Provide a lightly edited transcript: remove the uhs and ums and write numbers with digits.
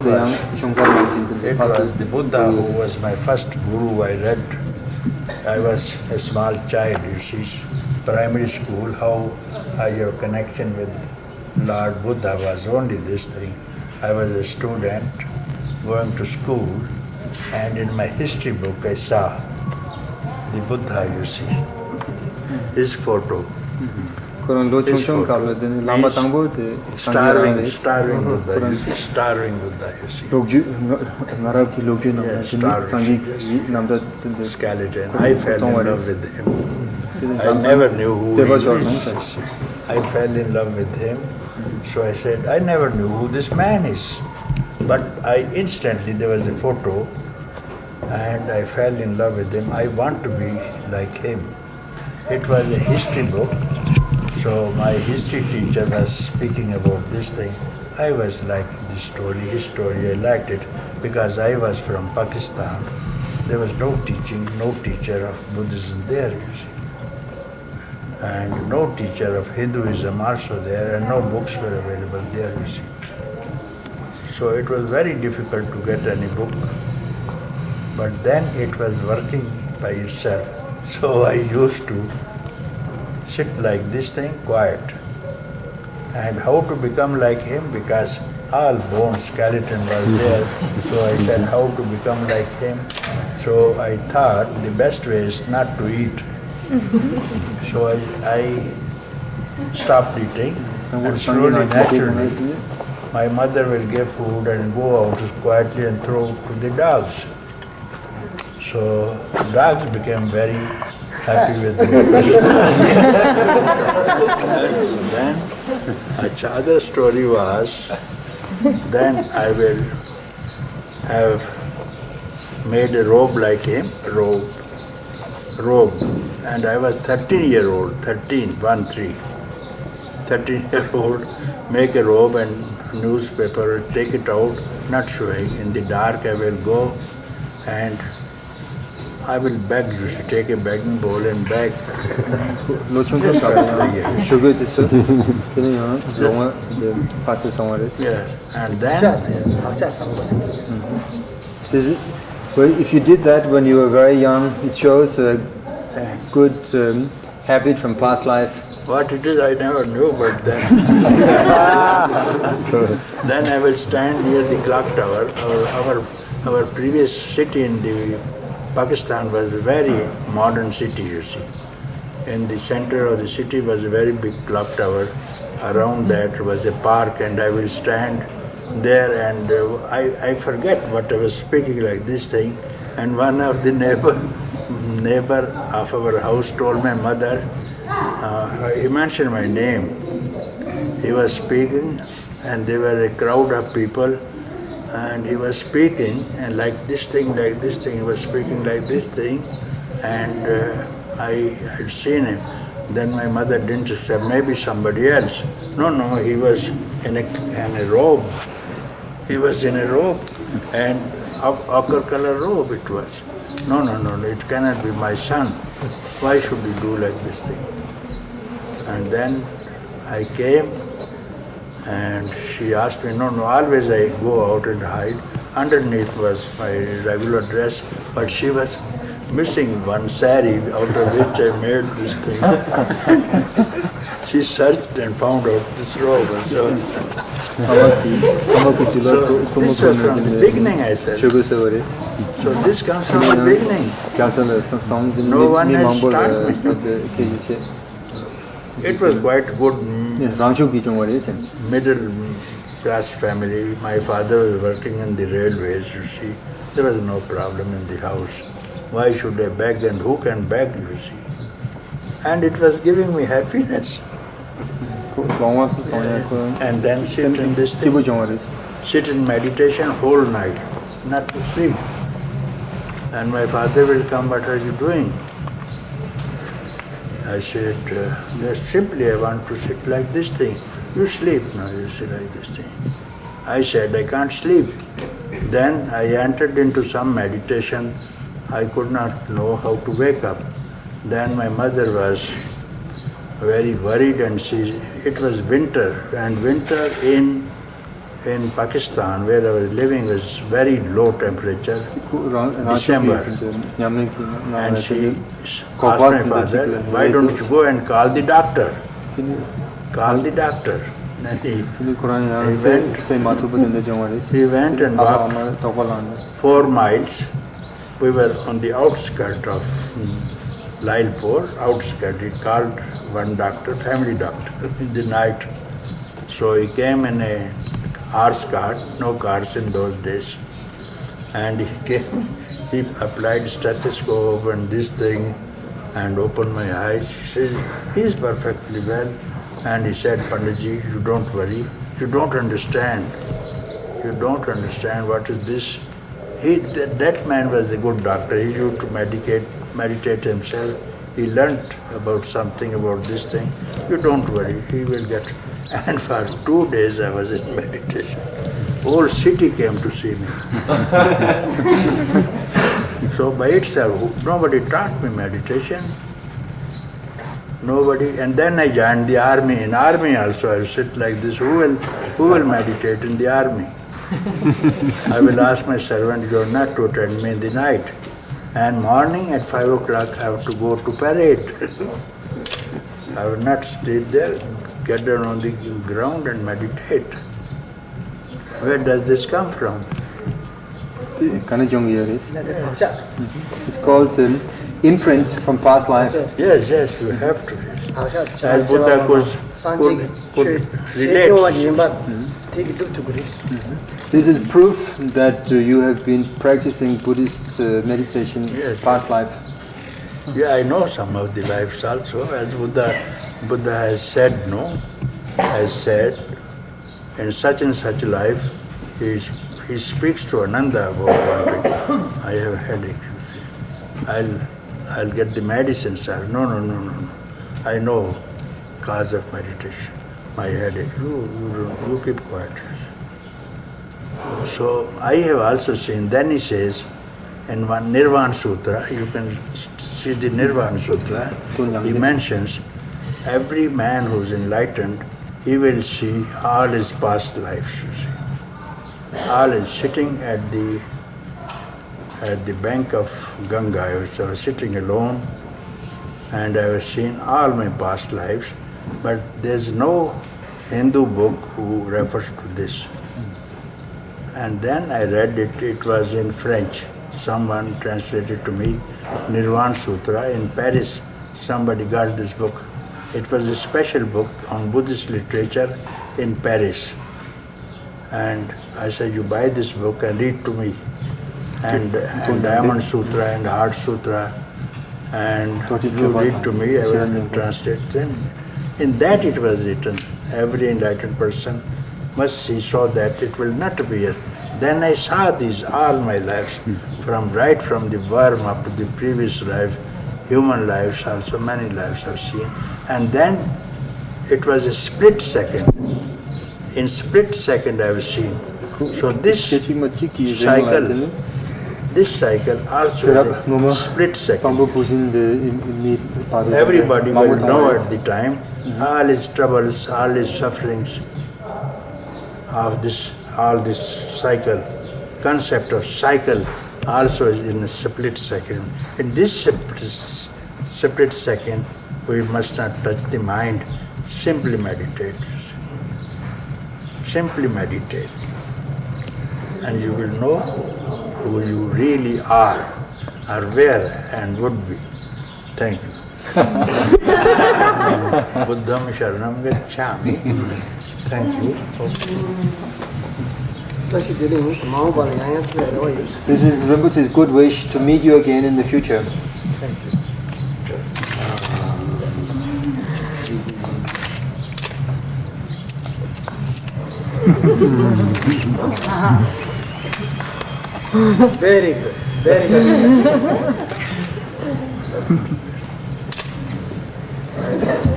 It was the Buddha who was my first guru I read. I was a small child, you see, primary school, how your connection with Lord Buddha was only this thing. I was a student going to school, and in my history book I saw the Buddha, you see, his photo. 그런 로총총 가르든 라마 당보데 starving Buddha, you see, starving Buddha, you see. 로규 나라기 로규 남다 상기 남다 skeleton. I fell in love with him. I never knew who he was. I fell in love with him. So I said, I never knew who this man is. But I instantly, there was a photo, and I fell in love with him. I want to be like him. It was a history book. So my history teacher was speaking about this thing. I was like this story, his story. I liked it because I was from Pakistan. There was no teaching, no teacher of Buddhism there, you see. And no teacher of Hinduism also there, and no books were available there, you see. So it was very difficult to get any book. But then it was working by itself. So I used to sit like this thing, quiet. And how to become like him? Because all bone skeleton was there. So I said, how to become like him? So I thought the best way is not to eat. So I stopped eating, and slowly, naturally, my mother will give food and go out quietly and throw to the dogs. So dogs became very happy with me. Then the other story was, then I will have made a robe like him, robe. And I was 13-year-old, 13-year-old, make a robe and newspaper, take it out, not showing. In the dark I will go and I will beg you to take a begging bowl and beg. Yeah, and then well, if you did that when you were very young, it shows a good habit from past life. What it is I never knew, but then then I will stand near the clock tower. Our previous city in the Pakistan was a very modern city, you see. In the center of the city was a very big clock tower. Around that was a park, and I will stand there, and I forget what I was speaking like this thing, and one of the neighbor of our house told my mother, he mentioned my name. He was speaking, and there were a crowd of people, and he was speaking, and like this thing, he was speaking like this thing, and I had seen him. Then my mother didn't say, maybe somebody else. No, he was in a robe. He was in a robe, and ochre color robe it was. No, it cannot be my son. Why should you do like this thing? And then I came, and she asked me, no, always I go out and hide. Underneath was my regular dress, but she was missing one sari out of which I made this thing. She searched and found out this robe. So this was from the beginning, I said. So this comes from the beginning. No one has taught me. It was quite good middle class family. My father was working in the railways, you see. There was no problem in the house. Why should I beg, and who can beg, you see? And it was giving me happiness. And then sit in this thing, sit in meditation whole night, not to sleep. And my father will come, what are you doing? I said, just simply I want to sit like this thing. You sleep now, you sit like this thing. I said, I can't sleep. Then I entered into some meditation. I could not know how to wake up. Then my mother was very worried, and it was winter, and winter in in Pakistan, where I was living, was very low temperature, December. And she asked my father, why don't you go and call the doctor? Call the doctor. And he went and walked 4 miles. We were on the outskirts of Lailpur, outskirts. He called one doctor, family doctor, in the night. So he came in a horse cart, no cars in those days. And he came, he applied stethoscope and this thing and opened my eyes. He said, he is perfectly well. And he said, Panditji, you don't worry, you don't understand. You don't understand what is this. That man was a good doctor. He used to meditate himself. He learnt about something about this thing. You don't worry, he will get. And for 2 days I was in meditation. Whole city came to see me. So by itself, nobody taught me meditation. Nobody. And then I joined the army. In army also I sit like this. Who will meditate in the army? I will ask my servant, you are not to attend me in the night. And morning at 5 o'clock I have to go to parade. I will not stay there, get down on the ground and meditate. Where does this come from? It's called imprint from past life. Yes, you have to. As Buddha could relate. This is proof that you have been practicing Buddhist meditation past life. Yeah, I know some of the lives also. As Buddha has said, in such and such life, he speaks to Ananda about one thing. I have a headache. I'll get the medicine, sir. No. I know cause of meditation. My headache. You keep quiet. So I have also seen. Then he says, in one Nirvana Sutra, you can see the Nirvana Sutra. He mentions every man who is enlightened, he will see all his past lives. You see, all is sitting at the bank of Ganga. I was sitting alone, and I was seeing all my past lives. But there's no Hindu book who refers to this. And then I read it. It was in French. Someone translated to me Nirvana Sutra in Paris. Somebody got this book. It was a special book on Buddhist literature in Paris. And I said, you buy this book and read to me. And Diamond Sutra and Heart Sutra. And you read to me, I will translate them. In that it was written, every enlightened person must see so that it will not appear. Then I saw these all my lives, right from the worm up to the previous life, human lives also, many lives I've seen. And then it was a split second. In split second I've seen. So this cycle also is split second. Everybody will know at the time all his troubles, all his sufferings of all this cycle. Concept of cycle also is in a split second. In this split second, we must not touch the mind. Simply meditate. Simply meditate. And you will know who you really are where and would be. Thank you. Buddham Sharanam Gacchami. Thank you. This is Rinpoche's good wish to meet you again in the future. Thank you. Very good. Very good.